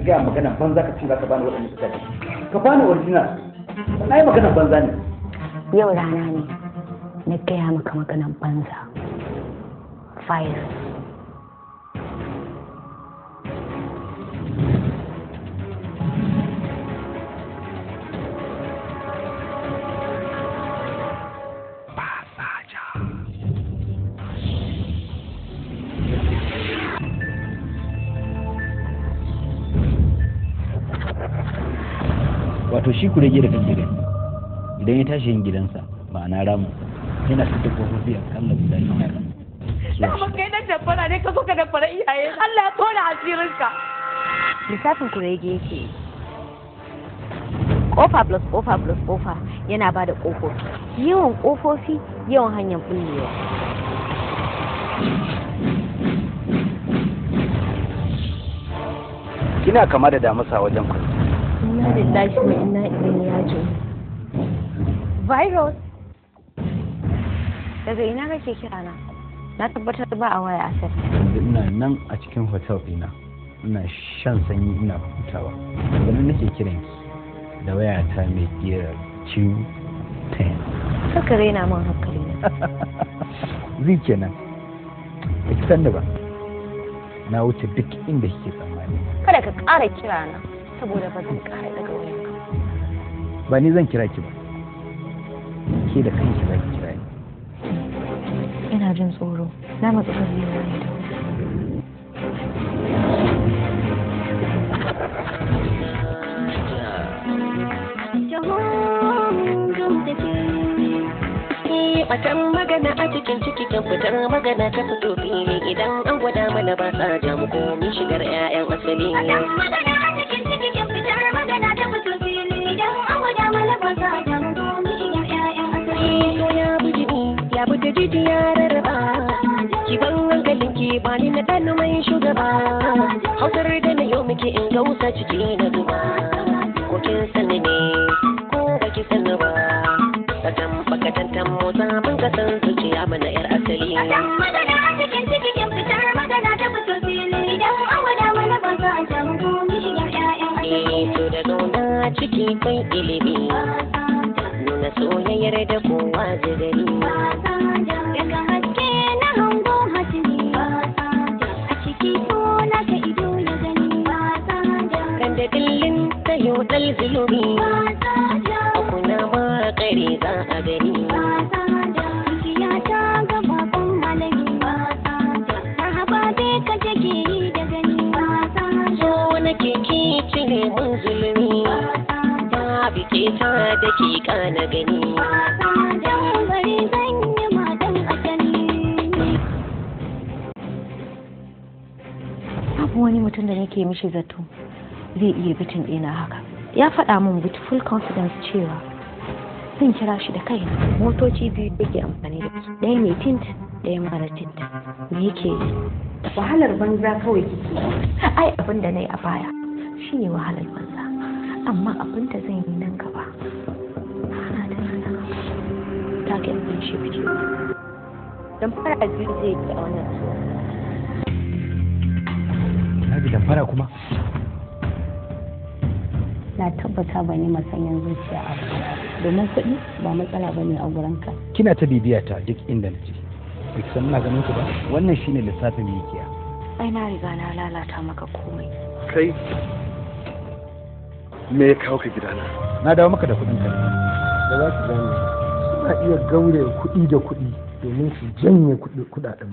gaya magana banza ka ci za ka bani waɗanda suka ka bani original na yi magana banza ne. Yau rana ne na gaya maka maganan banza. Fire. Wato shi kurege da kan gida idan ya tashi yin gidansa ma'ana ramu yana fita kofofi a kalla guda biyar. Dama kai na dabbara ne ka zo ka dabbara iyaye Allah ya tona asirinka. Lissafin kurege yake kofa plus kofa plus kofa yana ba da kofofi. Yawan kofofi yawan hanyar bullewa. Kina kama da damisa wajen ku. Inna lillahi wa inna ilaihi raji'un. Virus. Daga ina kake kira na? Na tabbatar ba a waya asir. Ina nan a cikin hotel ɗina. Ina shan sanyi ina hutawa. Daga nan nake kiran ki da wayata mai kira Q10. Saka raina man hankali na. Zai kenan. Ba ki san da ba. Na wuce duk inda kike tsammani. Kada ka ƙara kira na saboda ba zan ƙara daga wayanka. Ba ni zan kira ki ba. Ke da kanki za ki kira ni. Ina jin tsoro. Na matsa kan biyu ne da Batan magana a cikin ciki kan fitar magana ta fito fili idan an gwada mana ba sa ja mu komi shigar 'ya'yan asali. Batan magana a cikin ciki kan fitar magana ta fito fili idan an gwada mana ba sa ja mu komi shigar 'ya'yan asali. So ya bujini ya buta jiji ya rarraba ki ban hankalin ki ba ni na dan mai shugaba. Hausar da na yau muke in gausa ciki na zuba. Ko kin sani ne ko baki sani ba. Bakatan motsa mun ka san zuciya mana yar asali. Batan magana a cikin cikin fitar magana ta fito fili idan an gwada mana ba za a samu komi shigar 'ya'yan asali. So da zauna ciki kai ilimi nuna soyayyar da kowa zai gani. Daga haske na hango hatimi a ciki ko na ka ido ya gani. Kan da dillin ta yau dal zulumi kuna ma kare za a gani. Ta da ke kana gani bari zan yi matan asali. babu wani mutum da nake mishi zato zai iya bitin ɗina haka. Ya faɗa min with full confidence cewa zan kira shi da kaina. Motoci biyu yake amfani da su, ɗaya mai tint ɗaya mara tint. Me yake yi? Wahalar banza kawai kike. Ai abin da na yi a baya shine wahalar banza, amma abin da zan yi nan gaba ana da nan ta ga abin shi bidiyo don fara biyu zai yi a wannan zuwa. Na bi damfara kuma? Na tabbata ba ni masanyan zuciya a domin kuɗi ba matsala ba ne a gurinka. Kina ta bibiya ta duk inda na je. Biki san ina ganin ku ba? Wannan shine lissafin mikiya. Ai na riga na lalata maka komai. Kai me ya kawo ka gidana? Na dawo maka da kuɗin ka. Da za su gane suna iya gaure kuɗi da kuɗi domin su janye kuɗaɗen.